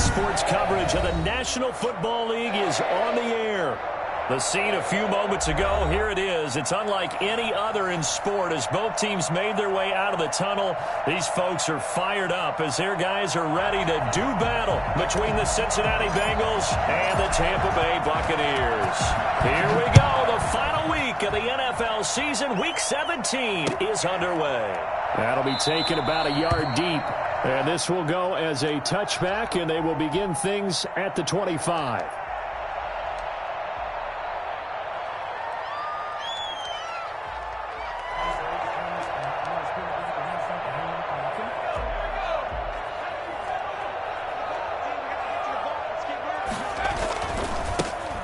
Sports coverage of the National Football League is on the air. The scene a few moments ago, here it is. It's unlike any other in sport as both teams made their way out of the tunnel. These folks are fired up as their guys are ready to do battle between the Cincinnati Bengals and the Tampa Bay Buccaneers. Here we go. The final week of the NFL season, Week 17, is underway. That'll be taken about a yard deep. And this will go as a touchback, and they will begin things at the 25.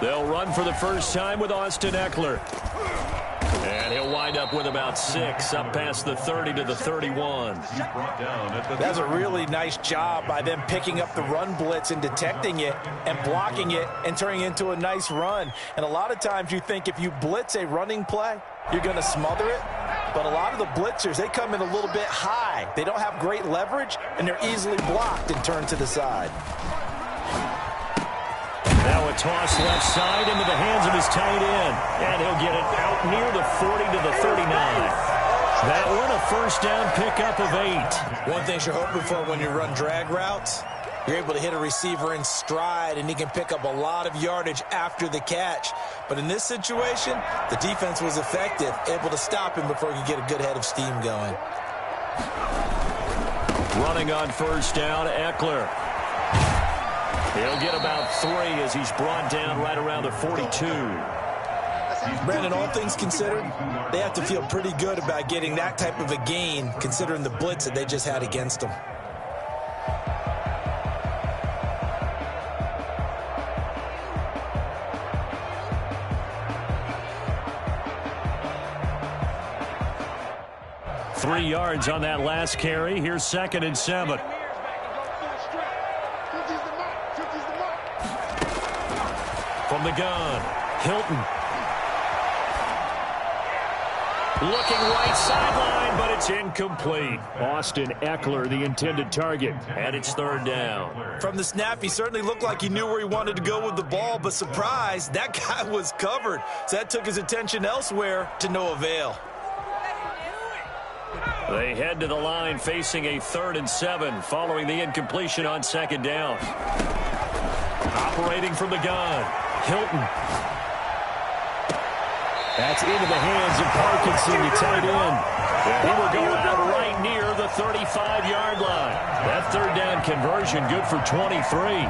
They'll run for the first time with Austin Eckler. And he'll wind up with about 6 up past the 30 to the 31. That's a really nice job by them picking up the run blitz and detecting it and blocking it and turning it into a nice run. And a lot of times you think if you blitz a running play, you're going to smother it. But a lot of the blitzers, they come in a little bit high. They don't have great leverage, and they're easily blocked and turned to the side. Now a toss left side into the hands of his tight end. And he'll get it out near the 40 to the 39. That one a first down pickup of 8. One thing you're hoping for when you run drag routes, you're able to hit a receiver in stride, and he can pick up a lot of yardage after the catch. But in this situation, the defense was effective, able to stop him before he could get a good head of steam going. Running on first down, Eckler. He'll get about 3 as he's brought down right around the 42. Brandon, all things considered, they have to feel pretty good about getting that type of a gain, considering the blitz that they just had against them. Three yards on that last carry. Here's 2nd and 7. From the gun, Hilton. Looking right sideline, but it's incomplete. Austin Eckler, the intended target, and it's 3rd down. From the snap, he certainly looked like he knew where he wanted to go with the ball, but surprise, that guy was covered. So that took his attention elsewhere to no avail. They head to the line facing a 3rd and 7 following the incompletion on 2nd down. Operating from the gun. Hilton. That's into the hands of Parkinson, the tight end. He will go out right near the 35-yard line. That 3rd down conversion good for 23.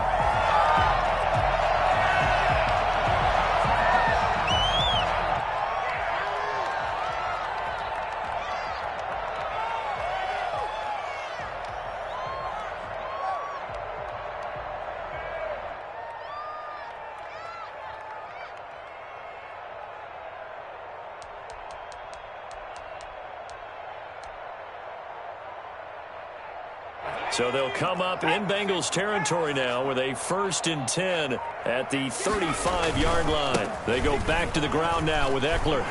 So they'll come up in Bengals territory now with a 1st and 10 at the 35-yard line. They go back to the ground now with Eckler.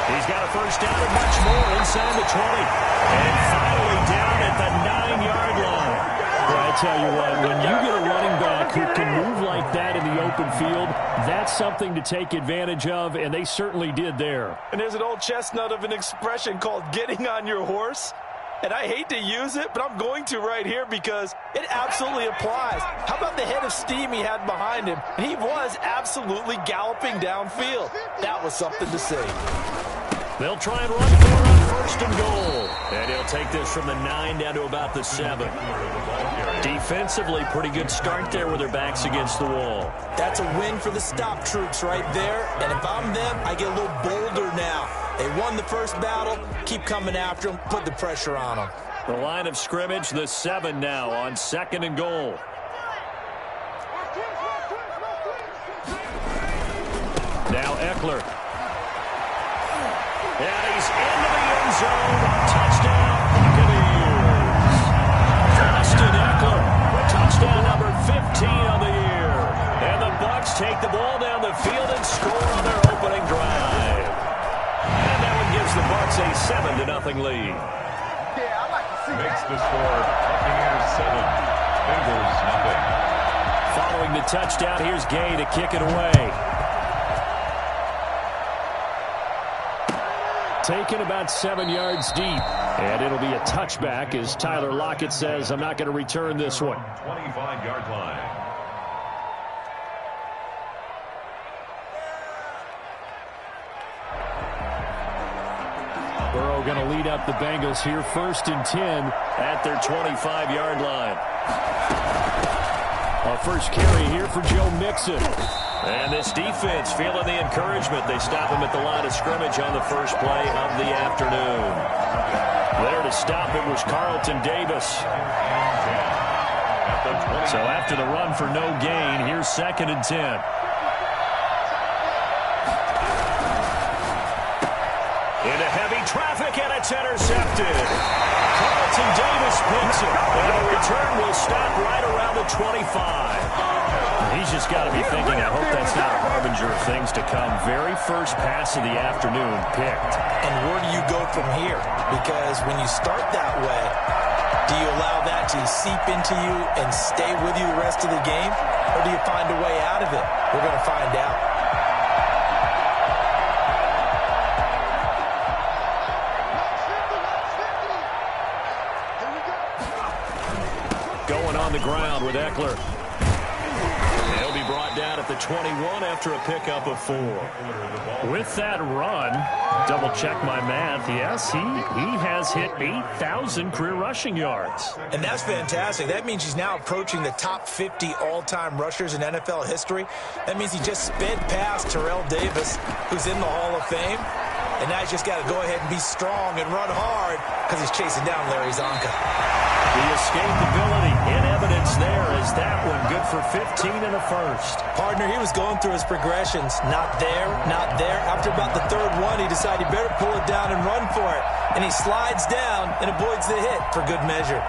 He's got a first down and much more inside the 20. And finally down at the 9-yard line. Well, I tell you what, when you get a running back who can move like that in the open field, that's something to take advantage of, and they certainly did there. And there's an old chestnut of an expression called getting on your horse. And I hate to use it, but I'm going to right here because it absolutely applies. How about the head of steam he had behind him? And he was absolutely galloping downfield. That was something to see. They'll try and run for it on 1st and goal. And he'll take this from the 9 down to about the 7. Defensively, pretty good start there with their backs against the wall. That's a win for the stop troops right there. And if I'm them, I get a little bolder now. They won the first battle. Keep coming after them. Put the pressure on them. The line of scrimmage, the 7 now on 2nd and goal. Now Eckler. And he's into the end zone. Touchdown, Buccaneers. Austin Eckler. Touchdown number 15 on the year. And the Bucs take the ball down the field and score on their opening drive. And that one gives the Bucs a 7-0 lead. Makes the score Buccaneers 7, Bengals nothing. Following the touchdown, here's Gay to kick it away. Taken about 7 yards deep. And it'll be a touchback as Tyler Lockett says, I'm not going to return this one. 25-yard line. Burrow going to lead up the Bengals here, 1st and 10 at their 25-yard line. A first carry here for Joe Mixon. And this defense feeling the encouragement. They stop him at the line of scrimmage on the first play of the afternoon. There to stop it was Carlton Davis. So after the run for no gain, here's 2nd and 10. Into heavy traffic, and it's intercepted. Carlton Davis picks it, and the return will stop right around the 25. He's just got to be thinking, I hope that's not a harbinger of things to come. Very first pass of the afternoon picked. And where do you go from here? Because when you start that way, do you allow that to seep into you and stay with you the rest of the game? Or do you find a way out of it? We're going to find out. Going on the ground with Eckler. He'll be brought down at the 21 after a pickup of 4. With that run, double check my math. Yes, he has hit 8,000 career rushing yards. And that's fantastic. That means he's now approaching the top 50 all-time rushers in NFL history. That means he just sped past Terrell Davis, who's in the Hall of Fame. And now he's just got to go ahead and be strong and run hard because he's chasing down Larry Zonka. The escapability in evidence there as that one good for 15 in the first. Partner, he was going through his progressions. Not there, not there. After about the 3rd one, he decided he better pull it down and run for it. And he slides down and avoids the hit for good measure.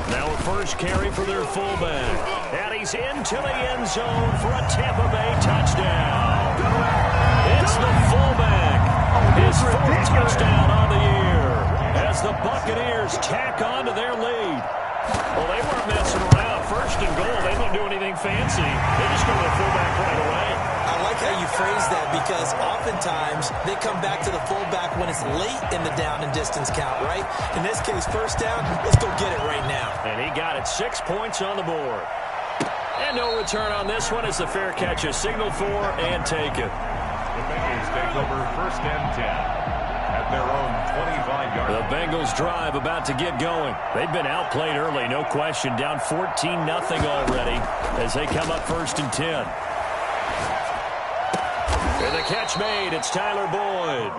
Now a first carry for their fullback. And he's into the end zone for a Tampa Bay touchdown. It's the fullback. His 4th touchdown on the year as the Buccaneers tack on to their lead. Well, they weren't messing around. 1st and goal. They don't do anything fancy. They just go to the fullback right away. I like how you phrase that because oftentimes they come back to the fullback when it's late in the down and distance count, right? In this case, 1st down, let's go get it right now. And he got it 6 points on the board. And no return on this one as the fair catch is signaled for and taken. The Bengals take over 1st and 10 at their own 25-yard line. The Bengals drive about to get going. They've been outplayed early, no question. Down 14-0 already as they come up 1st and 10. And the catch made. It's Tyler Boyd.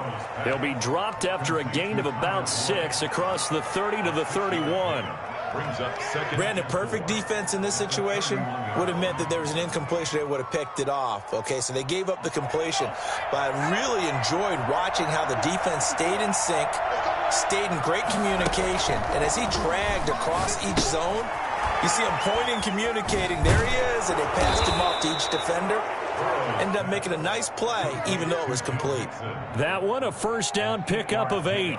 He'll be dropped after a gain of about 6 across the 30 to the 31. Brings up 2nd. Brandon, perfect defense in this situation would have meant that there was an incompletion. They would have picked it off. Okay, so they gave up the completion. But I really enjoyed watching how the defense stayed in sync, stayed in great communication. And as he dragged across each zone, you see him pointing, communicating. There he is, and they passed him off to each defender. Ended up making a nice play, even though it was complete. That one, a 1st down pickup of 8.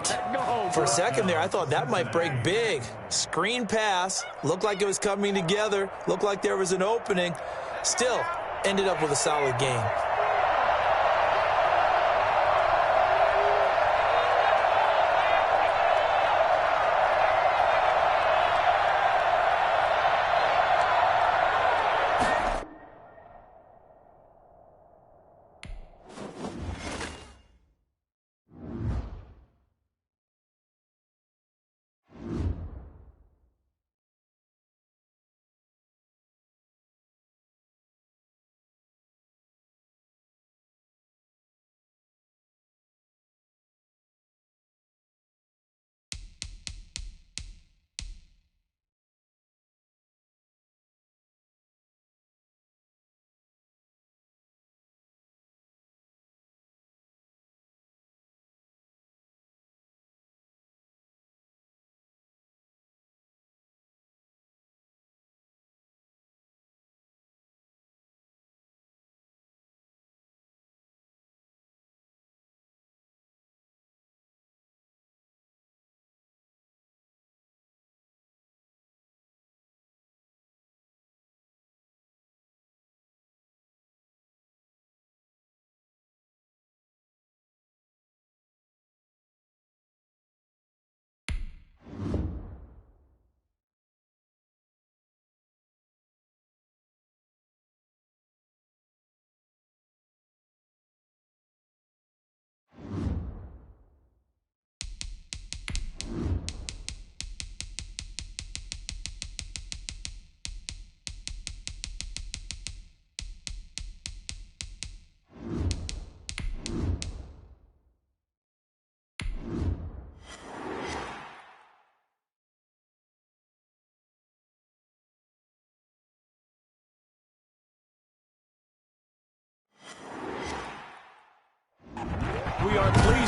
For a second there, I thought that might break big. Screen pass. Looked like it was coming together. Looked like there was an opening. Still, ended up with a solid game.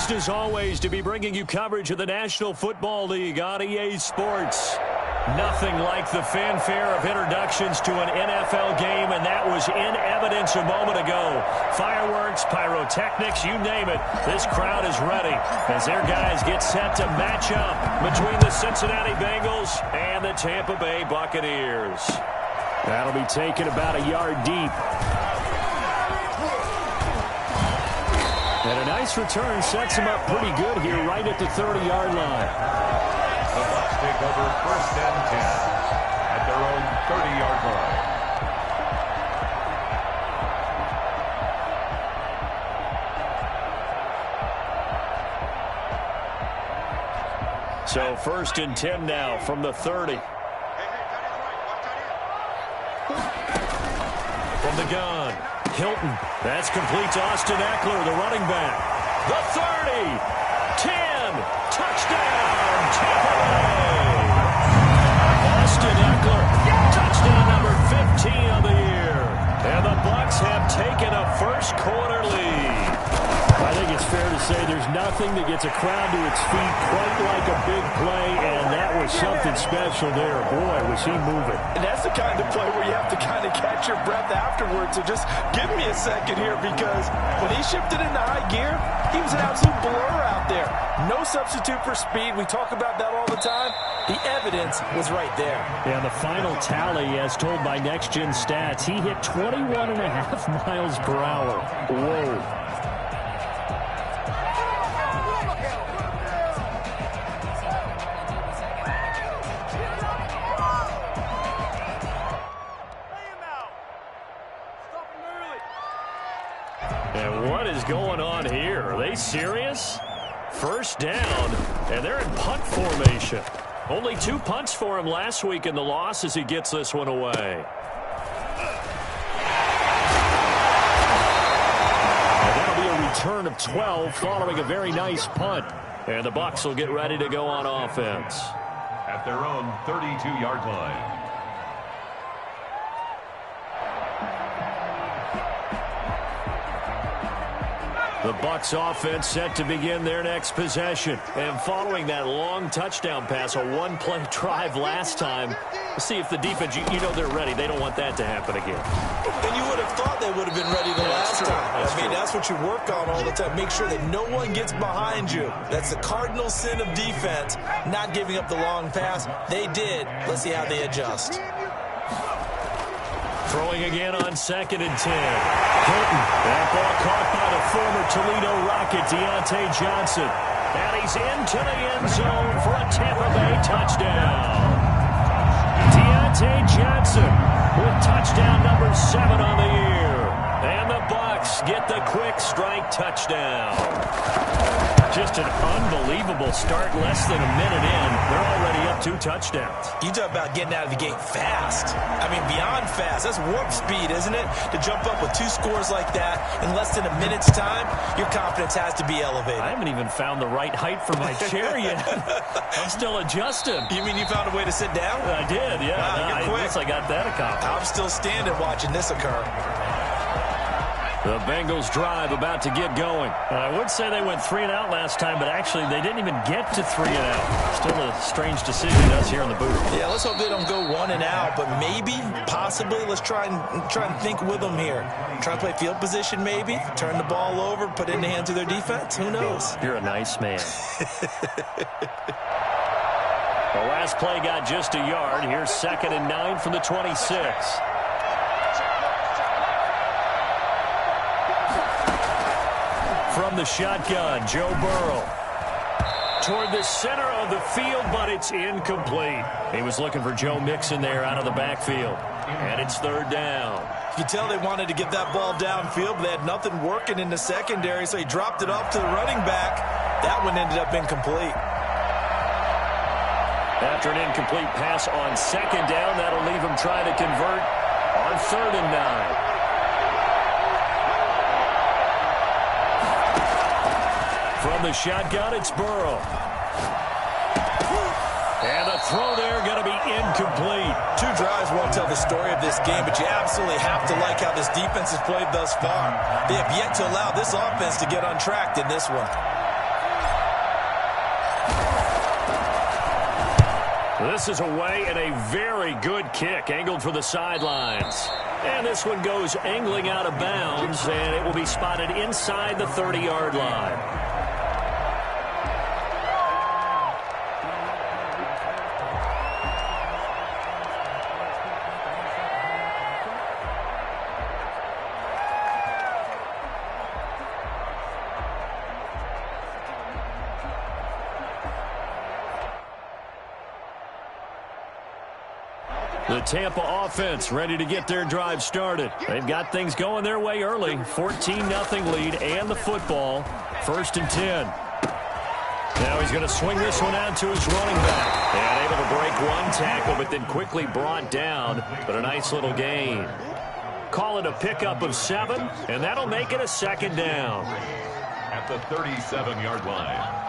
Pleased as always to be bringing you coverage of the National Football League on EA Sports. Nothing like the fanfare of introductions to an NFL game, and that was in evidence a moment ago. Fireworks, pyrotechnics, you name it. This crowd is ready as their guys get set to match up between the Cincinnati Bengals and the Tampa Bay Buccaneers. That'll be taken about a yard deep. And a nice return sets him up pretty good here right at the 30-yard line. The Bucs take over 1st and 10 at their own 30-yard line. So 1st and 10 now from the 30. From the gun, Hilton. That's complete to Austin Eckler, the running back. The 30, 10, touchdown, Tampa Bay. Austin Eckler, touchdown number 15 of the year. And the Bucs have taken a first quarter lead. I think it's fair to say there's nothing that gets a crowd to its feet quite like a big play, and that was something special there. Boy, was he moving. And that's the kind of play where you have to kind of catch your breath afterwards. So just give me a second here, because when he shifted into high gear, he was an absolute blur out there. No substitute for speed. We talk about that all the time. The evidence was right there. And the final tally, as told by Next Gen Stats, he hit 21.5 miles per hour. Whoa. And what is going on here? Are they serious? First down, and they're in punt formation. Only 2 punts for him last week in the loss as he gets this one away. And that'll be a return of 12 following a very nice punt. And the Bucs will get ready to go on offense. At their own 32-yard line. The Bucs offense set to begin their next possession. And following that long touchdown pass, a one-play drive last time, let's see if the defense, you know they're ready. They don't want that to happen again. And you would have thought they would have been ready the last time. I mean, that's what you work on all the time. Make sure that no one gets behind you. That's the cardinal sin of defense, not giving up the long pass. They did. Let's see how they adjust. Throwing again on 2nd and 10. Hilton. That ball caught by the former Toledo Rocket, Deontay Johnson. And he's into the end zone for a Tampa Bay touchdown. Deontay Johnson with touchdown number 7 on the year. And the Bucs get the quick strike touchdown. Just an unbelievable start. Less than a minute in, they're already up 2 touchdowns. You talk about getting out of the gate fast. I mean, beyond fast. That's warp speed, isn't it? To jump up with 2 scores like that in less than a minute's time, your confidence has to be elevated. I haven't even found the right height for my chair yet. I'm still adjusting. You mean you found a way to sit down? I did, yeah. Wow, you're quick. I guess I got that accomplished. I'm still standing watching this occur. The Bengals drive about to get going. I would say they went 3 and out last time, but actually they didn't even get to 3 and out. Still a strange decision to us here in the booth. Yeah, let's hope they don't go 1 and out, but maybe, possibly, let's try and think with them here. Try to play field position maybe, turn the ball over, put it in the hands of their defense. Who knows? You're a nice man. The last play got just a yard. Here's 2nd and 9 from the 26. From the shotgun, Joe Burrow. Toward the center of the field, but it's incomplete. He was looking for Joe Mixon there out of the backfield. And it's 3rd down. You can tell they wanted to get that ball downfield, but they had nothing working in the secondary, so he dropped it off to the running back. That one ended up incomplete. After an incomplete pass on 2nd down, that'll leave him trying to convert on 3rd and 9. From the shotgun, it's Burrow. And the throw there going to be incomplete. 2 drives won't tell the story of this game, but you absolutely have to like how this defense has played thus far. They have yet to allow this offense to get untracked in this one. This is away and a very good kick angled for the sidelines. And this one goes angling out of bounds, and it will be spotted inside the 30-yard line. The Tampa offense ready to get their drive started. They've got things going their way early. 14-0 lead and the football. 1st and 10. Now he's going to swing this one out to his running back. And able to break one tackle, but then quickly brought down. But a nice little gain. Call it a pickup of 7, and that'll make it a 2nd down. At the 37-yard line.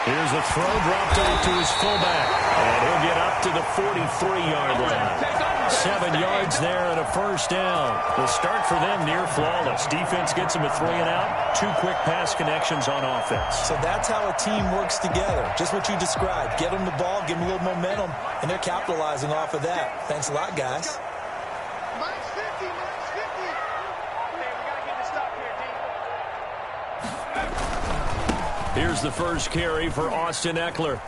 Here's a throw dropped off to his fullback. And he'll get up to the 43-yard line. 7 yards there and a 1st down. The start for them near flawless. Defense gets them a 3 and out. 2 quick pass connections on offense. So that's how a team works together. Just what you described. Get them the ball, give them a little momentum, and they're capitalizing off of that. Thanks a lot, guys. Here's the first carry for Austin Eckler.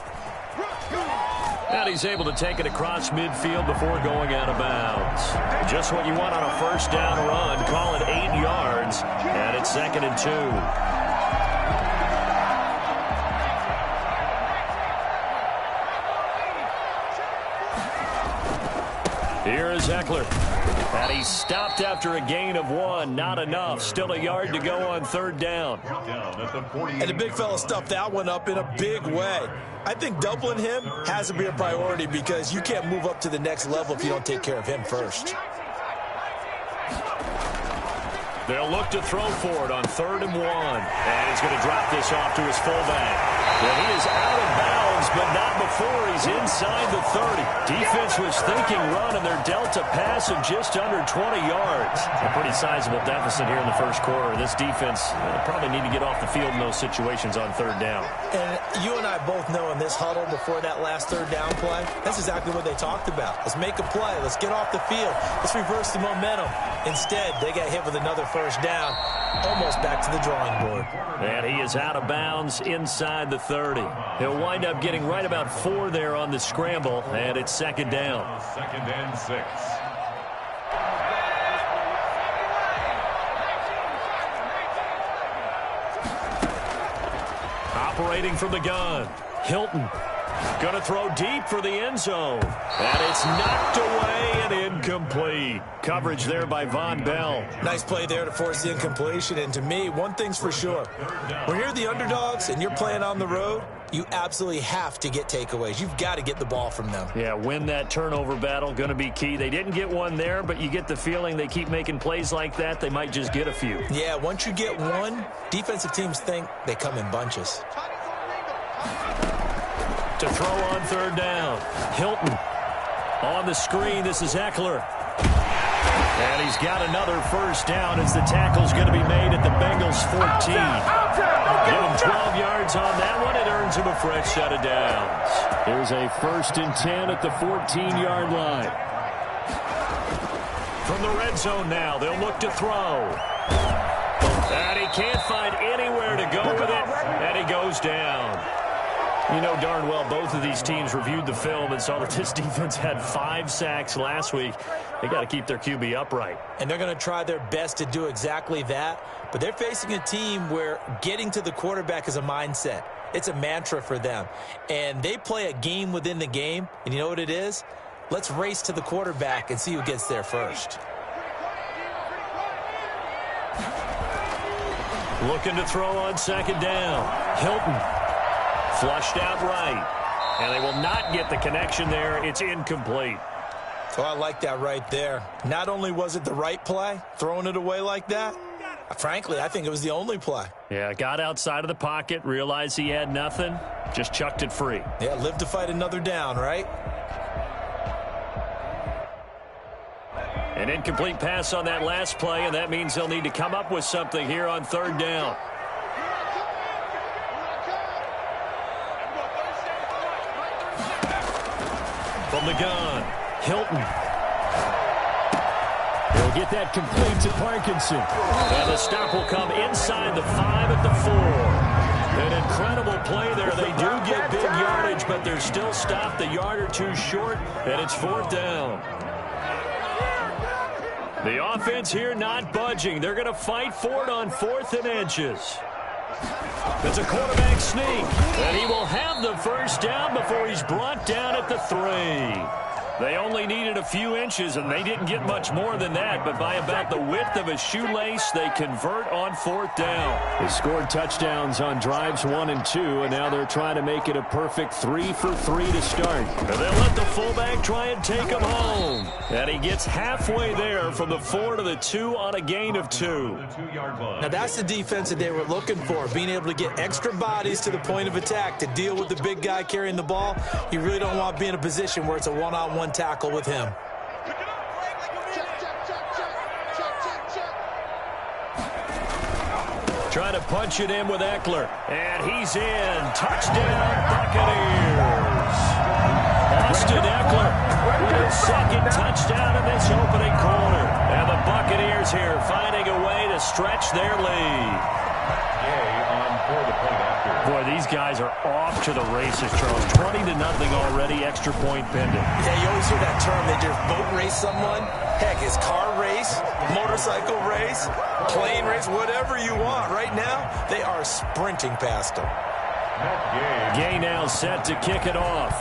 And he's able to take it across midfield before going out of bounds. Just what you want on a 1st down run. Call it 8 yards, and it's 2nd and 2. Here is Eckler. And he stopped after a gain of 1. Not enough. Still a yard to go on 3rd down. And the big fella stuffed that one up in a big way. I think doubling him has to be a priority because you can't move up to the next level if you don't take care of him first. They'll look to throw for it on 3rd and 1. And he's going to drop this off to his fullback. Well, he is out of bounds, but not before he's inside the 30. Defense was thinking run, and they're dealt a pass of just under 20 yards. A pretty sizable deficit here in the 1st quarter. This defense probably need to get off the field in those situations on 3rd down. And you and I both know in this huddle before that last 3rd down play, that's exactly what they talked about. Let's make a play. Let's get off the field. Let's reverse the momentum. Instead, they got hit with another 1st down, almost back to the drawing board. And he is out of bounds inside the 30. He'll wind up getting right about 4 there on the scramble, and it's 2nd down. 2nd and 6. Operating from the gun, Hilton. Going to throw deep for the end zone. And it's knocked away and incomplete. Coverage there by Von Bell. Nice play there to force the incompletion. And to me, one thing's for sure. When you're the underdogs and you're playing on the road, you absolutely have to get takeaways. You've got to get the ball from them. Yeah, win that turnover battle. Going to be key. They didn't get one there, but you get the feeling they keep making plays like that. They might just get a few. Yeah, once you get one, defensive teams think they come in bunches. To throw on 3rd down. Hilton on the screen. This is Eckler. And he's got another 1st down as the tackle's going to be made at the Bengals 14. Give him 12 yards on that one. It earns him a fresh set of downs. Here's a 1st and 10 at the 14-yard line. From the red zone now, they'll look to throw. And he can't find anywhere to go with it, and he goes down. You know darn well both of these teams reviewed the film and saw that this defense had 5 sacks last week. They got to keep their QB upright. And they're going to try their best to do exactly that. But they're facing a team where getting to the quarterback is a mindset. It's a mantra for them. And they play a game within the game. And you know what it is? Let's race to the quarterback and see who gets there first. Looking to throw on 2nd down. Hilton. Flushed out right. And they will not get the connection there. It's incomplete. Oh, I like that right there. Not only was it the right play, throwing it away like that, frankly, I think it was the only play. Yeah, got outside of the pocket, realized he had nothing, just chucked it free. Yeah, live to fight another down, right? An incomplete pass on that last play, and that means they'll need to come up with something here on third down. From the gun, Hilton. He'll get that complete to Parkinson. And the stop will come inside the 5 at the 4. An incredible play there. They do get big yardage, but they're still stopped a yard or two short, and it's fourth down. The offense here not budging. They're going to fight for it on 4th and inches. It's a quarterback sneak, and he will have the first down before he's brought down at the 3. They only needed a few inches, and they didn't get much more than that, but by about the width of a shoelace, they convert on 4th down. They scored touchdowns on drives 1 and 2, and now they're trying to make it a perfect 3 for 3 to start. And they'll let the fullback try and take him home. And he gets halfway there from the 4 to the 2 on a gain of 2. Now that's the defense that they were looking for, being able to get extra bodies to the point of attack to deal with the big guy carrying the ball. You really don't want to be in a position where it's a one-on-one tackle with him. Trying to punch it in with Eckler. And he's in. Touchdown, Buccaneers. Austin Eckler with his second touchdown in this opening quarter. And the Buccaneers here finding a way to stretch their lead. Boy, these guys are off to the races, Charles. 20-0 already, extra point pending. Yeah, you always hear that term. They just boat race someone. Heck, it's car race, motorcycle race, plane race, whatever you want. Right now, they are sprinting past them. Gay now set to kick it off.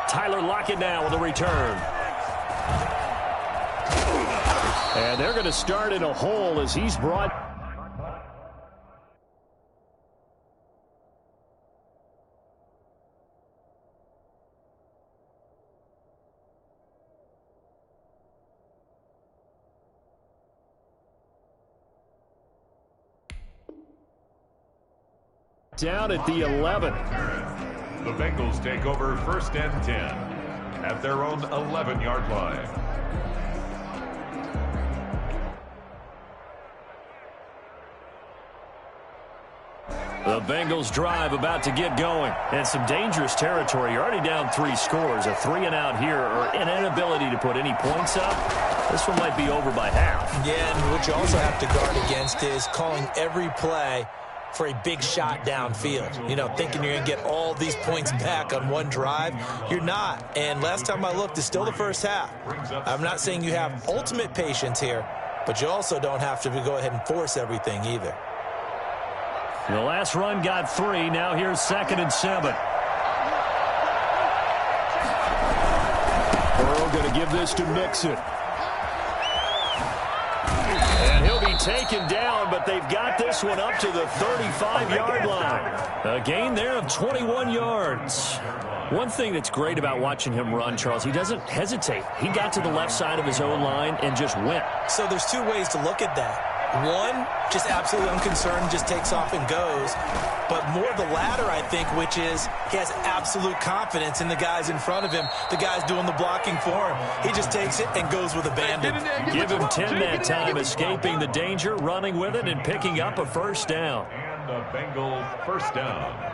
Tyler Lockett now with a return. And they're going to start in a hole as he's brought. Down at the 11. The Bengals take over 1st and 10 at their own 11-yard line. The Bengals drive about to get going. And some dangerous territory. You're already down 3 scores. A 3 and out here, or an inability to put any points up. This one might be over by half. Yeah, and what you also have to guard against is calling every play for a big shot downfield. You know, thinking you're going to get all these points back on one drive. You're not. And last time I looked, it's still the first half. I'm not saying you have ultimate patience here, but you also don't have to go ahead and force everything either. The last run got 3. Now here's 2nd and 7. Burrow going to give this to Mixon. And he'll be taken down, but they've got this one up to the 35-yard line. A gain there of 21 yards. One thing that's great about watching him run, Charles, he doesn't hesitate. He got to the left side of his own line and just went. So there's 2 ways to look at that. One, just absolutely unconcerned, just takes off and goes. But more the latter, I think, which is he has absolute confidence in the guys in front of him, the guys doing the blocking for him. He just takes it and goes with abandon. Give him 10 that time, escaping the danger, running with it, and picking up a first down. And the Bengals first down.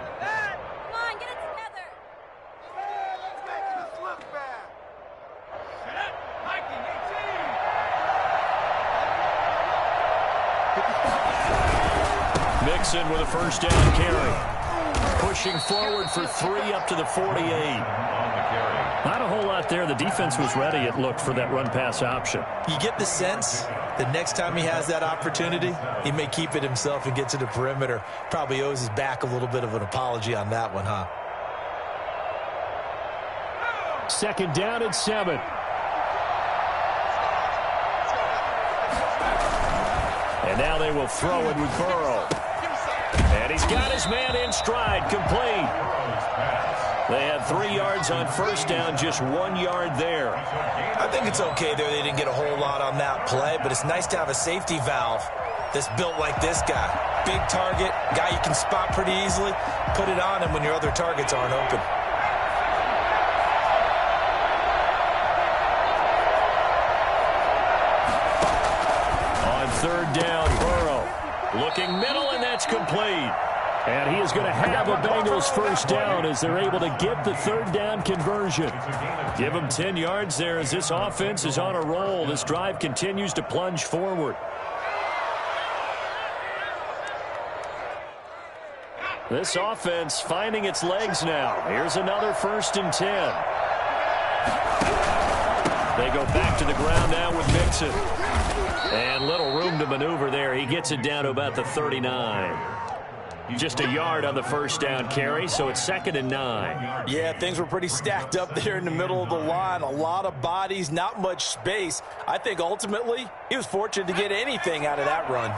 Mixon with a first down carry. Pushing forward for 3 up to the 48. Not a whole lot there. The defense was ready, it looked, for that run-pass option. You get the sense that next time he has that opportunity, he may keep it himself and get to the perimeter. Probably owes his back a little bit of an apology on that one, huh? 2nd down and 7. And now they will throw it with Burrow. And he's got his man in stride, complete. They had 3 yards on first down, just 1 yard there. I think it's okay there. They didn't get a whole lot on that play, but it's nice to have a safety valve that's built like this guy. Big target, guy you can spot pretty easily. Put it on him when your other targets aren't open. third down. Burrow looking middle, and that's complete. And he is going to have a Bengals first down as they're able to get the third down conversion. Give him 10 yards there as this offense is on a roll. This drive continues to plunge forward. This offense finding its legs now. Here's another 1st and 10. They go back to the ground now with Mixon. And little room to maneuver there. He gets it down to about the 39. Just a yard on the first down carry, so it's 2nd and 9. Yeah, things were pretty stacked up there in the middle of the line. A lot of bodies, not much space. I think ultimately he was fortunate to get anything out of that run.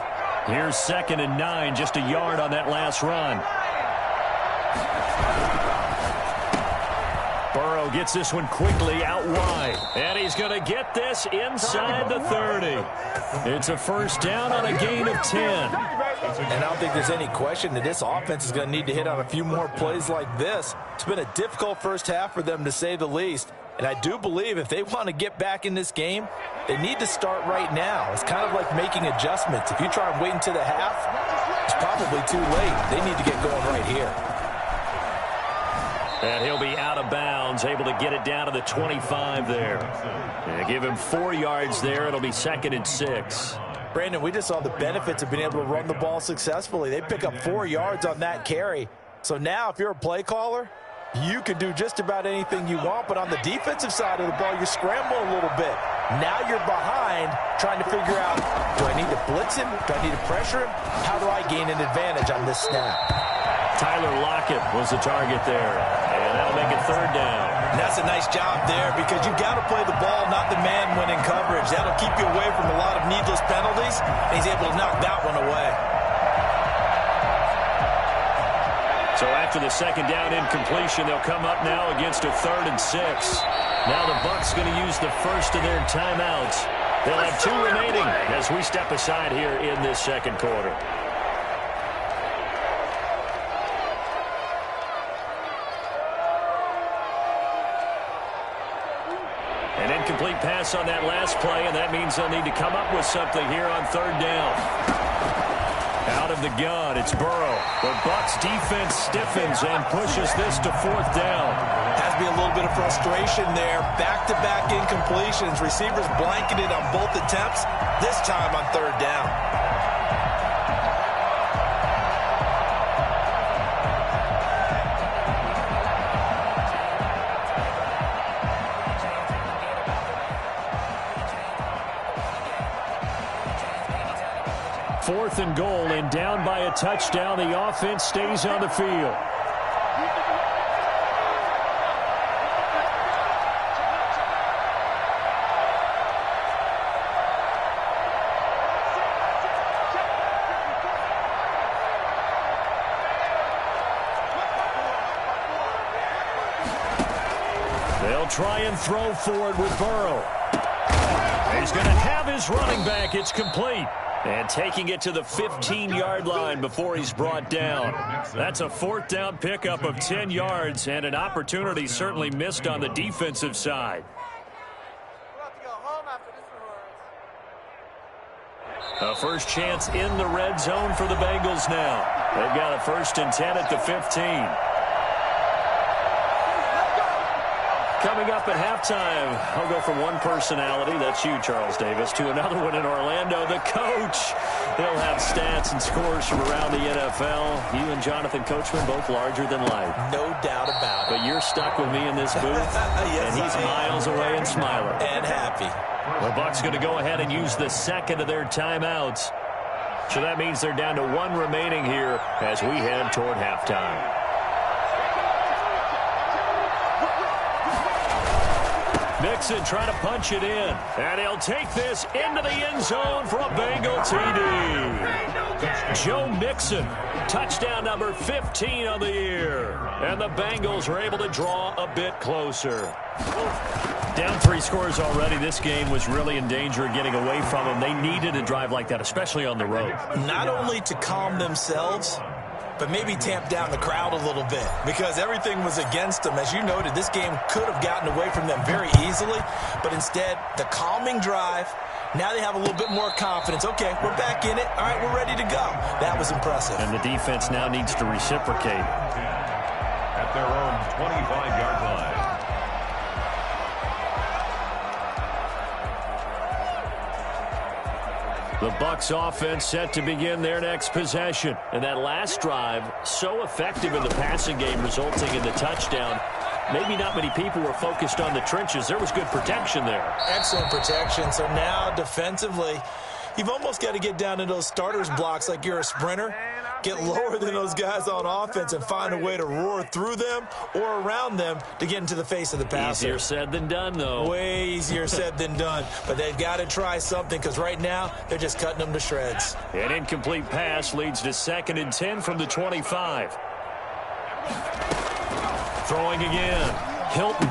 Here's 2nd and 9, just a yard on that last run. Burrow gets this one quickly out wide. And he's going to get this inside the 30. It's a first down on a gain of 10. And I don't think there's any question that this offense is going to need to hit on a few more plays like this. It's been a difficult first half for them, to say the least. And I do believe if they want to get back in this game, they need to start right now. It's kind of like making adjustments. If you try and wait until the half, it's probably too late. They need to get going right here. And he'll be out of bounds, able to get it down to the 25 there. And give him 4 yards there. It'll be 2nd and 6. Brandon, we just saw the benefits of being able to run the ball successfully. They pick up 4 yards on that carry. So now if you're a play caller, you can do just about anything you want. But on the defensive side of the ball, you're scrambling a little bit. Now you're behind trying to figure out, do I need to blitz him? Do I need to pressure him? How do I gain an advantage on this snap? Tyler Lockett was the target there. And that'll make it 3rd down. And that's a nice job there because you got to play the ball, not the man when in coverage. That'll keep you away from a lot of needless penalties. And he's able to knock that one away. So after the 2nd down incompletion, they'll come up now against a 3rd and 6. Now the Bucs going to use the first of their timeouts. They'll have 2 remaining as we step aside here in this 2nd quarter. An incomplete pass on that last play, and that means they'll need to come up with something here on 3rd down. Out of the gun, it's Burrow. The Bucs defense stiffens and pushes this to 4th down. Has to be a little bit of frustration there. Back-to-back incompletions. Receivers blanketed on both attempts, this time on 3rd down. Fourth and goal, and down by a touchdown. The offense stays on the field. They'll try and throw forward with Burrow. He's going to have his running back. It's complete. And taking it to the 15-yard line before he's brought down. That's a 4th down pickup of 10 yards and an opportunity certainly missed on the defensive side. A first chance in the red zone for the Bengals now. They've got a 1st and 10 at the 15. Coming up at halftime, I'll go from one personality, that's you, Charles Davis, to another one in Orlando, the coach. He'll have stats and scores from around the NFL. You and Jonathan Coachman, both larger than life. No doubt about it. But you're stuck with me in this booth, yes, and he's miles away and smiling. And happy. The Bucs going to go ahead and use the 2nd of their timeouts. So that means they're down to 1 remaining here as we head toward halftime. Mixon trying to punch it in. And he'll take this into the end zone for a Bengal TD. Joe Mixon, touchdown number 15 on the year. And the Bengals are able to draw a bit closer. Down 3 scores already. This game was really in danger of getting away from them. They needed a drive like that, especially on the road. Not only to calm themselves, but maybe tamp down the crowd a little bit because everything was against them. As you noted, this game could have gotten away from them very easily, but instead, the calming drive Now they have a little bit more confidence. Okay, we're back in it. All right, we're ready to go. That was impressive. And the defense now needs to reciprocate. At their own 25-yard line. The Bucs offense set to begin their next possession. And that last drive, so effective in the passing game, resulting in the touchdown. Maybe not many people were focused on the trenches. There was good protection there. Excellent protection. So now defensively, you've almost got to get down to those starters blocks like you're a sprinter. Get lower than those guys on offense and find a way to roar through them or around them to get into the face of the passer. Easier said than done, though. Way easier said than done. But they've got to try something because right now they're just cutting them to shreds. An incomplete pass leads to 2nd and 10 from the 25. Throwing again. Hilton.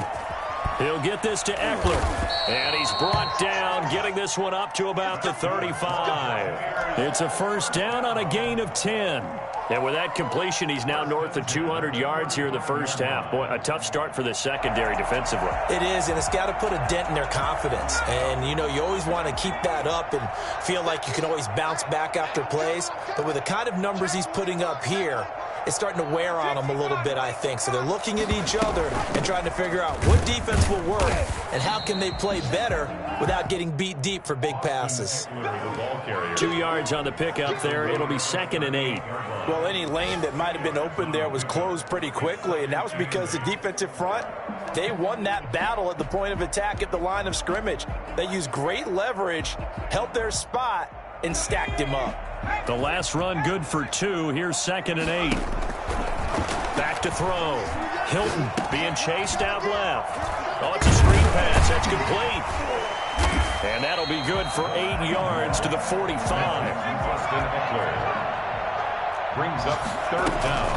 He'll get this to Eckler. And he's brought down, getting this one up to about the 35. It's a first down on a gain of 10. And with that completion, he's now north of 200 yards here in the first half. Boy, a tough start for the secondary defensively. It is, and it's got to put a dent in their confidence. And, you know, you always want to keep that up and feel like you can always bounce back after plays. But with the kind of numbers he's putting up here, it's starting to wear on them a little bit, I think. So they're looking at each other and trying to figure out what defense will work and how can they play better without getting beat deep for big passes. 2 yards on the pickup there. It'll be 2nd and 8. Well, any lane that might have been open there was closed pretty quickly, and that was because the defensive front, they won that battle at the point of attack at the line of scrimmage. They used great leverage, held their spot, and stacked him up. The last run good for 2. Here's 2nd and 8. Back to throw. Hilton being chased out left. Oh, it's a screen pass. That's complete. And that'll be good for 8 yards to the 45. Justin Eckler brings up 3rd down.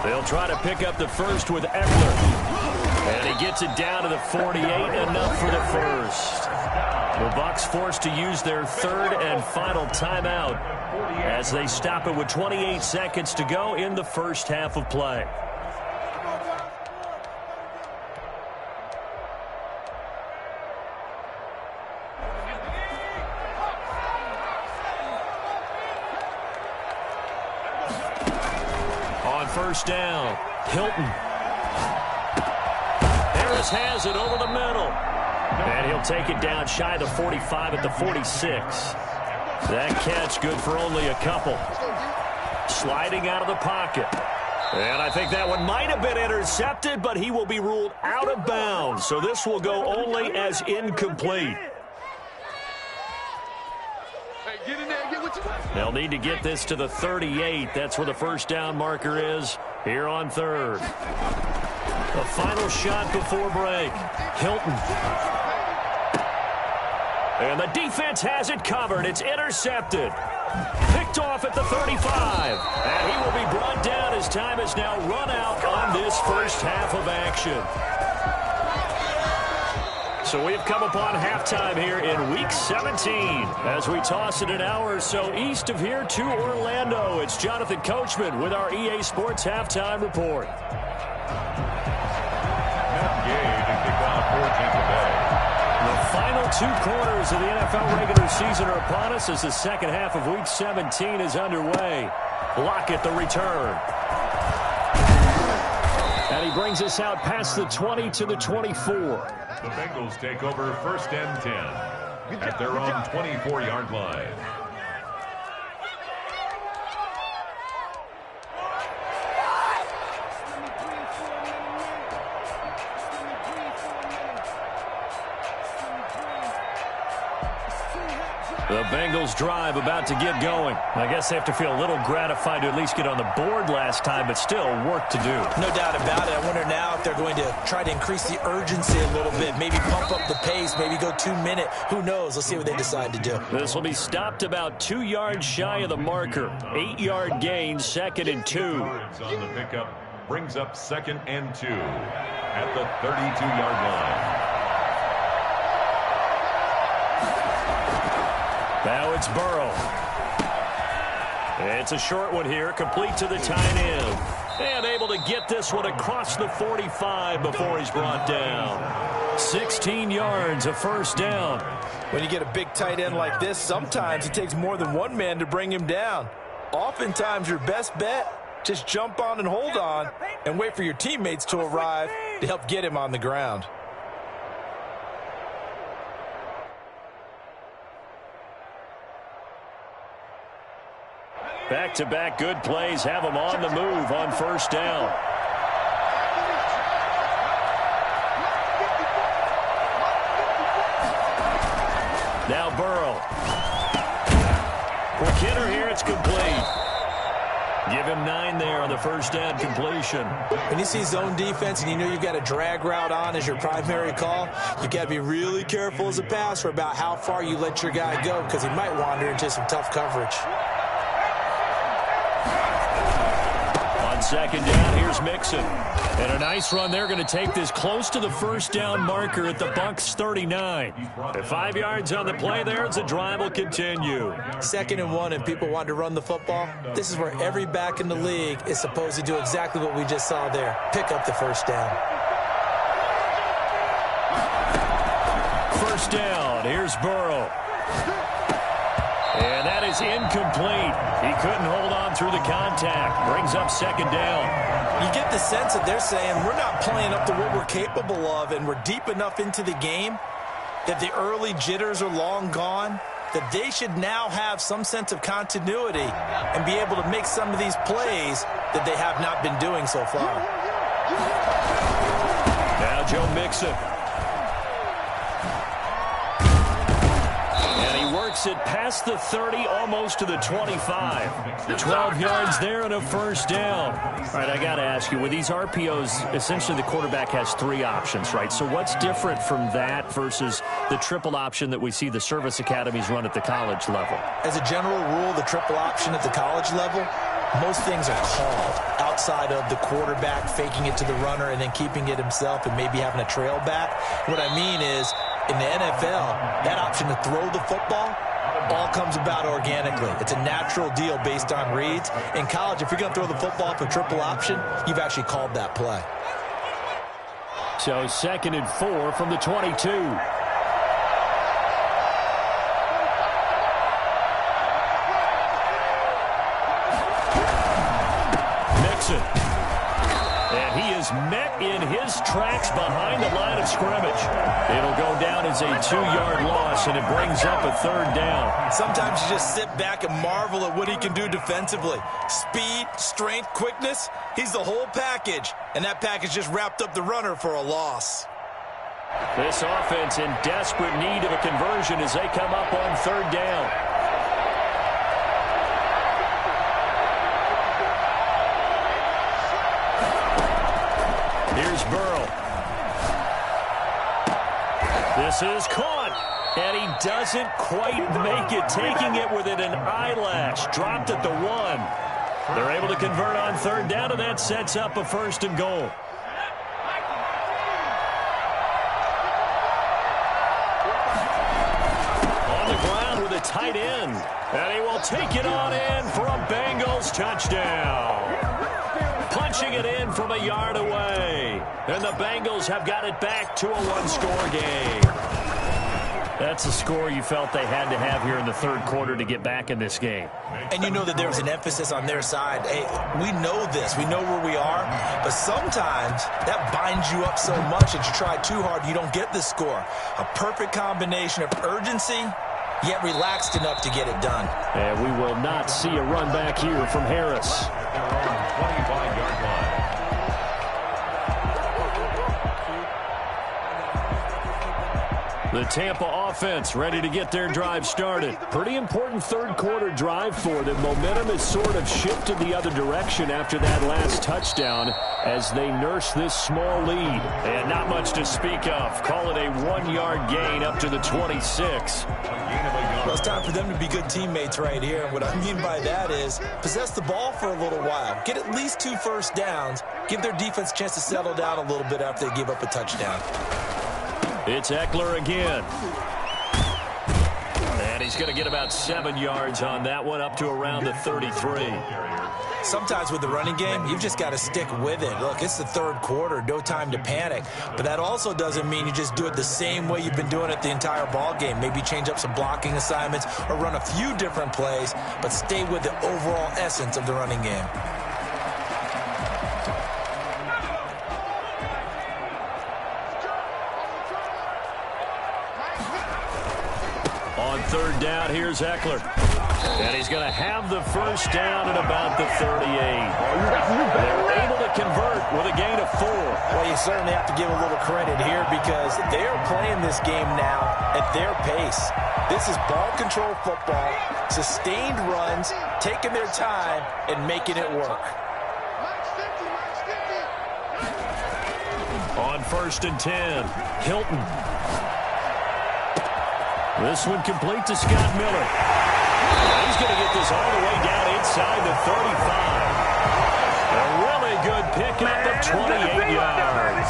They'll try to pick up the first with Eckler. And he gets it down to the 48, enough for the first. The Bucs forced to use their 3rd and final timeout as they stop it with 28 seconds to go in the first half of play. On first down, Hilton. Harris has it over the middle. And he'll take it down shy of the 45 at the 46. That catch good for only a couple. Sliding out of the pocket. And I think that one might have been intercepted, but he will be ruled out of bounds. So this will go only as incomplete. They'll need to get this to the 38. That's where the first down marker is here on 3rd. The final shot before break. Hilton. And the defense has it covered. It's intercepted. Picked off at the 35. And he will be brought down as time is now run out on this first half of action. So we've come upon halftime here in Week 17 as we toss it an hour or so east of here to Orlando. It's Jonathan Coachman with our EA Sports Halftime Report. The final 2 quarters of the NFL regular season are upon us as the second half of Week 17 is underway. Lockett the return. And he brings us out past the 20 to the 24. The Bengals take over 1st and 10 at their own 24-yard line. The Bengals drive about to get going. I guess they have to feel a little gratified to at least get on the board last time, but still work to do. No doubt about it. I wonder now if they're going to try to increase the urgency a little bit, maybe pump up the pace, maybe go 2 minute. Who knows? Let's see what they decide to do. This will be stopped about 2 yards shy of the marker. 8-yard gain, 2nd and 2. On the pickup brings up 2nd and 2 at the 32-yard line. Now it's Burrow. It's a short one here, complete to the tight end. And able to get this one across the 45 before he's brought down. 16 yards, a first down. When you get a big tight end like this, sometimes it takes more than one man to bring him down. Oftentimes, your best bet, just jump on and hold on and wait for your teammates to arrive to help get him on the ground. Back-to-back good plays have him on the move on first down. Now Burrow. For Kidder here, it's complete. Give him 9 there on the first down completion. When you see zone defense and you know you've got a drag route on as your primary call, you've got to be really careful as a passer about how far you let your guy go because he might wander into some tough coverage. On second down, here's Mixon. And a nice run. They're going to take this close to the first down marker at the Bucs 39. At 5 yards on the play there, the drive will continue. 2nd and 1, and people want to run the football. This is where every back in the league is supposed to do exactly what we just saw there. Pick up the first down. First down. Here's Burrow. And that is incomplete. He couldn't hold on through the contact. Brings up second down. You get the sense that they're saying we're not playing up to what we're capable of, and we're deep enough into the game that the early jitters are long gone, that they should now have some sense of continuity and be able to make some of these plays that they have not been doing so far. Now Joe Mixon. Works it past the 30, almost to the 25. 12 yards there and a first down. All right, I got to ask you, with these RPOs, essentially the quarterback has 3 options, right? So what's different from that versus the triple option that we see the service academies run at the college level? As a general rule, the triple option at the college level, most things are called outside of the quarterback faking it to the runner and then keeping it himself and maybe having a trail back. What I mean is, in the NFL, that option to throw the football all comes about organically. It's a natural deal based on reads. In college, if you're going to throw the football for triple option, you've actually called that play. So 2nd and 4 from the 22. Mixon. And he is met in his tracks behind the line of scrimmage. It'll go down as a 2-yard loss, and it brings up a 3rd down. Sometimes you just sit back and marvel at what he can do defensively. Speed, strength, quickness, he's the whole package. And that package just wrapped up the runner for a loss. This offense in desperate need of a conversion as they come up on 3rd down. Here's Burrow. This is caught, and he doesn't quite make it, taking it within an eyelash. Dropped at the 1. They're able to convert on 3rd down, and that sets up a 1st and goal. On the ground with a tight end, and he will take it on in for a Bengals touchdown. Punching it in from a yard away. And the Bengals have got it back to a 1-score game. That's a score you felt they had to have here in the 3rd quarter to get back in this game. And you know that there was an emphasis on their side. Hey, we know this. We know where we are. But sometimes that binds you up so much that you try too hard, you don't get the score. A perfect combination of urgency, yet relaxed enough to get it done. And we will not see a run back here from Harris. 25-yard line. The Tampa offense ready to get their drive started. Pretty important 3rd quarter drive for them. Momentum has sort of shifted the other direction after that last touchdown as they nurse this small lead. And not much to speak of. Call it a 1-yard gain up to the 26. Well, it's time for them to be good teammates right here. And what I mean by that is possess the ball for a little while. Get at least 2 first downs. Give their defense a chance to settle down a little bit after they give up a touchdown. It's Eckler again. And And he's going to get about 7 yards on that one, up to around the 33. Sometimes with the running game, you've just got to stick with it. Look, it's the third quarter, no time to panic. But that also doesn't mean you just do it the same way you've been doing it the entire ball game. Maybe change up some blocking assignments or run a few different plays, but stay with the overall essence of the running game. On third down, here's Eckler. And he's going to have the first down at about the 38. They're able to convert with a gain of 4. Well, you certainly have to give a little credit here because they're playing this game now at their pace. This is ball control football, sustained runs, taking their time, and making it work. On 1st and 10, Hilton. This one complete to Scott Miller. He's going to get this all the way down inside the 35. A really good pickup of 28 yards.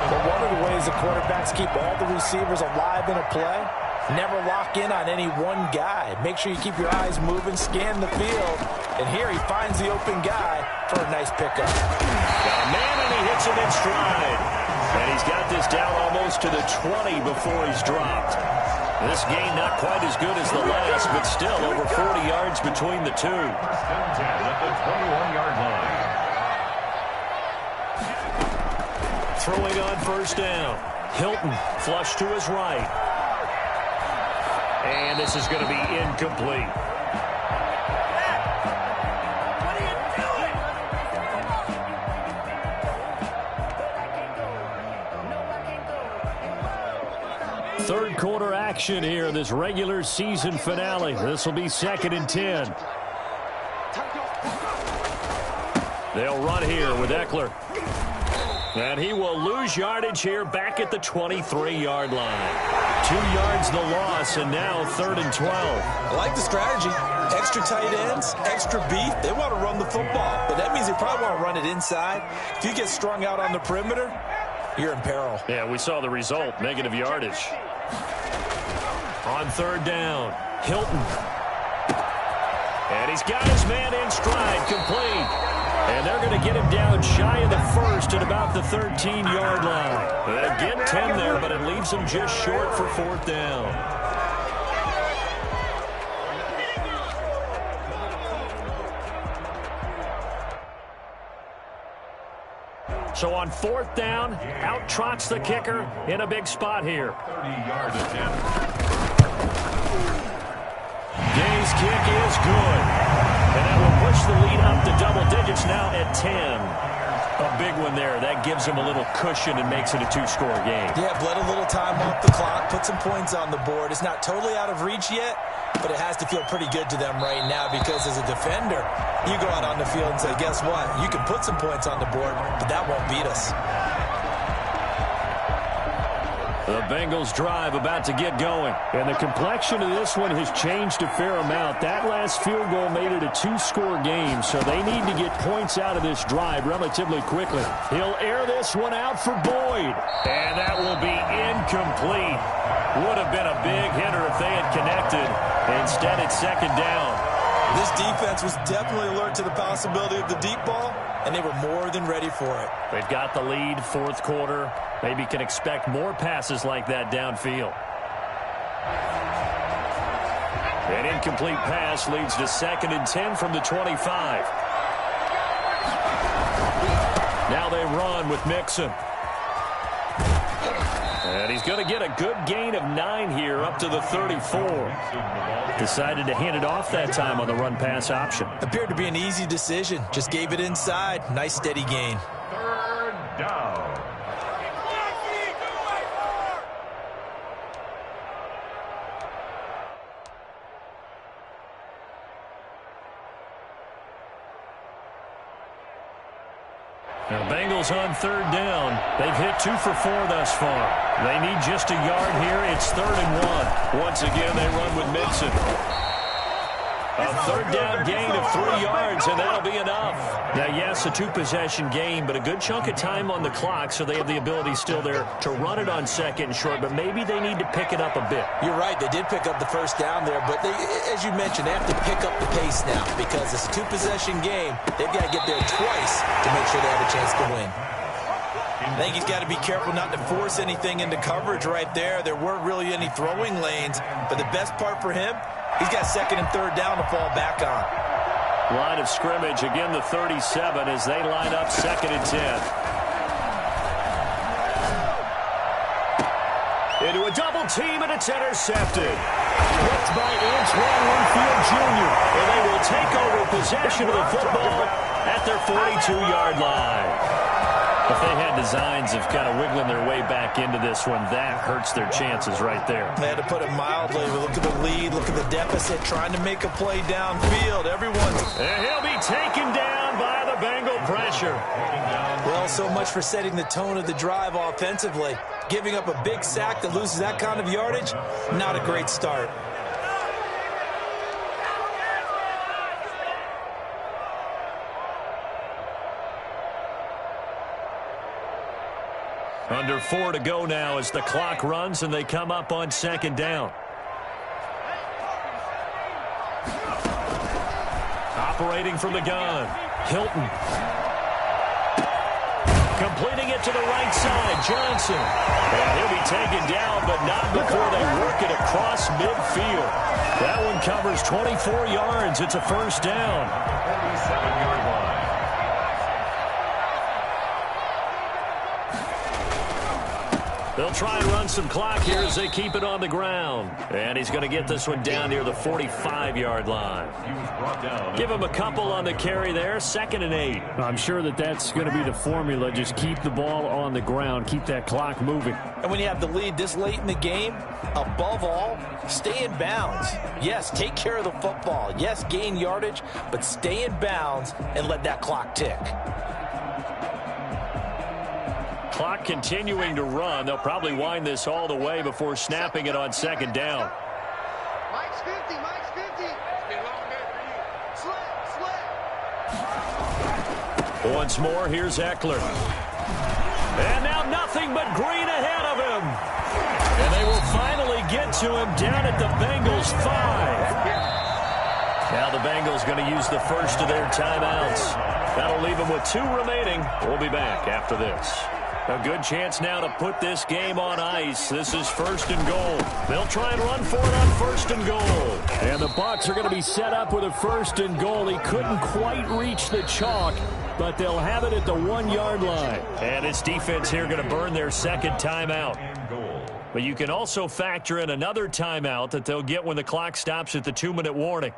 But one of the ways the quarterbacks keep all the receivers alive in a play, never lock in on any one guy. Make sure you keep your eyes moving, scan the field. And here he finds the open guy for a nice pickup. Got a man and he hits him in stride. And he's got this down almost to the 20 before he's dropped. This gain not quite as good as the last, but still over 40 yards between the two. At the 21-yard line. Throwing on first down. Hilton flush to his right. And this is going to be incomplete. Third quarter action here in this regular season finale. This will be 2nd and 10. They'll run here with Eckler. And he will lose yardage here back at the 23-yard line. 2 yards the loss, and now 3rd and 12. I like the strategy. Extra tight ends, extra beef. They want to run the football, but that means they probably want to run it inside. If you get strung out on the perimeter, you're in peril. Yeah, we saw the result, negative yardage. On 3rd down, Hilton. And he's got his man in stride, complete. And they're going to get him down shy of the 1st at about the 13-yard line. They get 10 there, but it leaves them just short for 4th down. So on 4th down, out trots the kicker in a big spot here. 30-yard attempt. Gay's kick is good. And that will push the lead up to double digits now at 10. A big one there. That gives them a little cushion and makes it a 2-score game. Yeah, bled a little time off the clock, put some points on the board. It's not totally out of reach yet, but it has to feel pretty good to them right now because as a defender, you go out on the field and say, guess what? You can put some points on the board, but that won't beat us. The Bengals drive about to get going. And the complexion of this one has changed a fair amount. That last field goal made it a 2-score game, so they need to get points out of this drive relatively quickly. He'll air this one out for Boyd. And that will be incomplete. Would have been a big hitter if they had connected. Instead, it's 2nd down. This defense was definitely alert to the possibility of the deep ball, and they were more than ready for it. They've got the lead, 4th quarter. Maybe can expect more passes like that downfield. An incomplete pass leads to 2nd and 10 from the 25. Now they run with Mixon. And he's going to get a good gain of 9 here up to the 34. Decided to hand it off that time on the run-pass option. Appeared to be an easy decision. Just gave it inside. Nice steady gain. 3rd down. Now, Bengals on 3rd down. They've hit 2 for 4 thus far. They need just a yard here. It's 3rd and 1. Once again, they run with Mixon. A third down gain of 3 yards, and that'll be enough. Now, yes, a 2-possession game, but a good chunk of time on the clock, so they have the ability still there to run it on second and short, but maybe they need to pick it up a bit. You're right. They did pick up the first down there, but they, as you mentioned, they have to pick up the pace now because it's a 2-possession game. They've got to get there twice to make sure they have a chance to win. I think he's got to be careful not to force anything into coverage right there. There weren't really any throwing lanes, but the best part for him, he's got second and third down to fall back on. Line of scrimmage, again the 37 as they line up second and 10. Into a double team, and it's intercepted. Blocked by Antoine Winfield Jr. And they will take over possession of the football at their 42-yard line. If they had designs of kind of wiggling their way back into this one, that hurts their chances right there. They had to put it mildly. Look at the lead, look at the deficit, trying to make a play downfield. Everyone's... And he'll be taken down by the Bengal pressure. Well, so much for setting the tone of the drive offensively. Giving up a big sack that loses that kind of yardage, not a great start. Under 4 to go now as the clock runs and they come up on second down. Operating from the gun, Hilton. Completing it to the right side, Johnson. And he'll be taken down, but not before they work it across midfield. That one covers 24 yards. It's a first down. 47-yard line. They'll try and run some clock here as they keep it on the ground. And he's going to get this one down near the 45-yard line. Give him a couple on the carry there, 2nd and 8. I'm sure that's going to be the formula. Just keep the ball on the ground, keep that clock moving. And when you have the lead this late in the game, above all, stay in bounds. Yes, take care of the football. Yes, gain yardage, but stay in bounds and let that clock tick. Clock continuing to run. They'll probably wind this all the way before snapping it on second down. Mike's 50, Mike's 50. It's been a long day for you. Slip. Once more, here's Eckler. And now nothing but green ahead of him. And they will finally get to him down at the Bengals 5. Now the Bengals going to use the first of their timeouts. That'll leave them with 2 remaining. We'll be back after this. A good chance now to put this game on ice. This is 1st and goal. They'll try and run for it on 1st and goal. And the Bucs are going to be set up with a 1st and goal. He couldn't quite reach the chalk, but they'll have it at the 1-yard line. And this defense here going to burn their second timeout. But you can also factor in another timeout that they'll get when the clock stops at the 2-minute warning.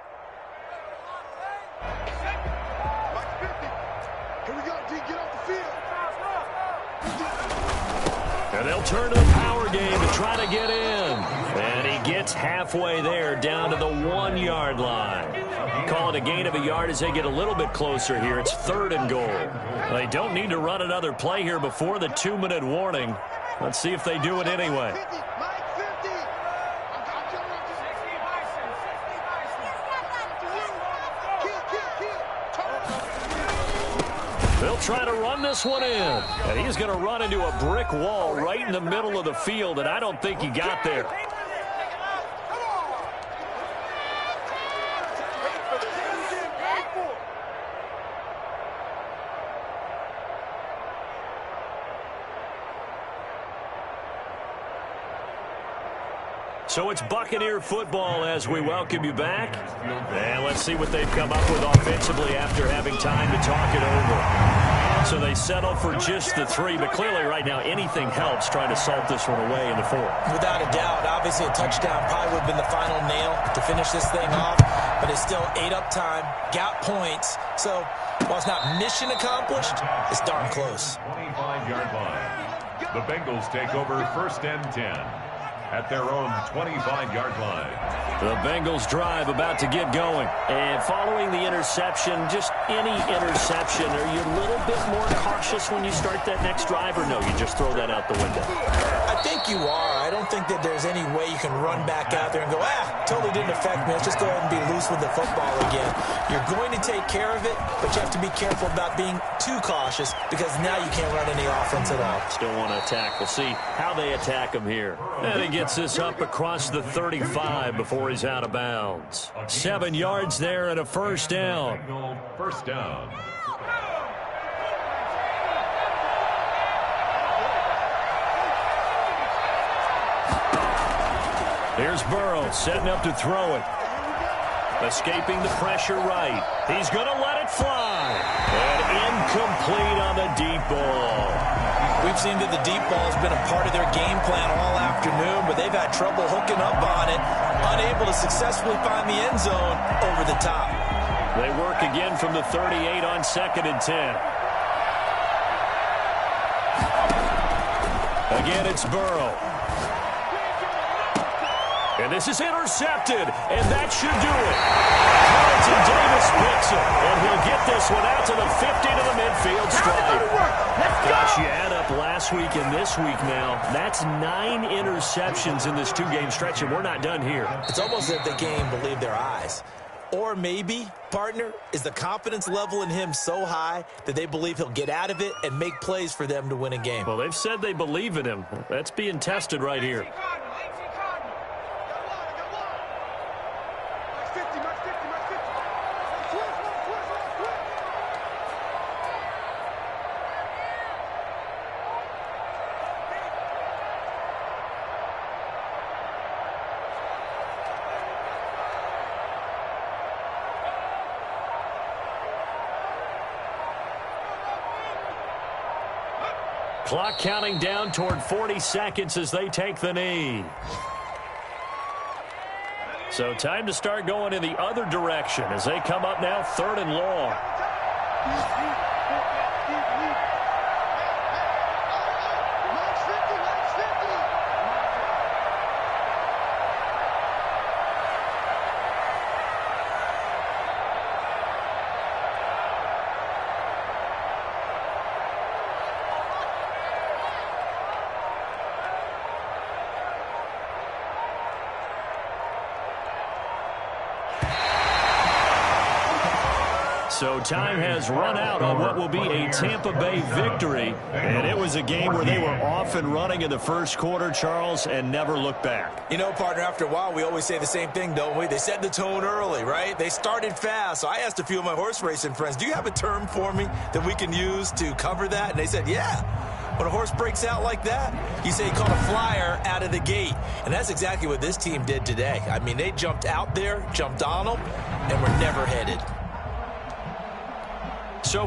And they'll turn to the power game to try to get in. And he gets halfway there down to the 1-yard line. Call it a gain of a yard as they get a little bit closer here. It's 3rd and goal. They don't need to run another play here before the 2-minute warning. Let's see if they do it anyway. They'll try to run this one in. And he's going to run into a brick wall right in the middle of the field, and I don't think he got there. So it's Buccaneer football as we welcome you back. And let's see what they've come up with offensively after having time to talk it over. So they settle for just the 3, but clearly right now anything helps trying to salt this one away in the 4th. Without a doubt, obviously a touchdown probably would have been the final nail to finish this thing off, but it's still 8 up time, got points. So while it's not mission accomplished, it's darn close. 25-yard line. The Bengals take over 1st and 10. at their own 25-yard line. The Bengals drive about to get going. And following the interception, just any interception, are you a little bit more cautious when you start that next drive, or no, you just throw that out the window? I think you are. I don't think that there's any way you can run back out there and go, totally didn't affect me. Let's just go ahead and be loose with the football again. You're going to take care of it, but you have to be careful about being too cautious because now you can't run any offense at all. Still want to attack. We'll see how they attack him here. And he gets this up across the 35 before he's out of bounds. 7 yards there and a first down. First down. Here's Burrow setting up to throw it. Escaping the pressure right. He's going to let it fly. And incomplete on the deep ball. We've seen that the deep ball has been a part of their game plan all afternoon, but they've had trouble hooking up on it, unable to successfully find the end zone over the top. They work again from the 38 on 2nd and 10. Again, it's Burrow. And this is intercepted, and that should do it. Carlton Davis picks it, and he'll get this one out to the 50 to the midfield stripe. Gosh, you add up last week and this week now, that's 9 interceptions in this 2-game stretch, and we're not done here. It's almost as if they can't even believe their eyes. Or maybe, partner, is the confidence level in him so high that they believe he'll get out of it and make plays for them to win a game. Well, they've said they believe in him. That's being tested right here. Clock counting down toward 40 seconds as they take the knee. So time to start going in the other direction as they come up now 3rd and long. So time has run out on what will be a Tampa Bay victory. And it was a game where they were off and running in the first quarter, Charles, and never looked back. You know, partner, after a while, we always say the same thing, don't we? They set the tone early, right? They started fast. So I asked a few of my horse racing friends, do you have a term for me that we can use to cover that? And they said, yeah. When a horse breaks out like that, you say he caught a flyer out of the gate. And that's exactly what this team did today. I mean, they jumped out there, jumped on them, and were never headed. So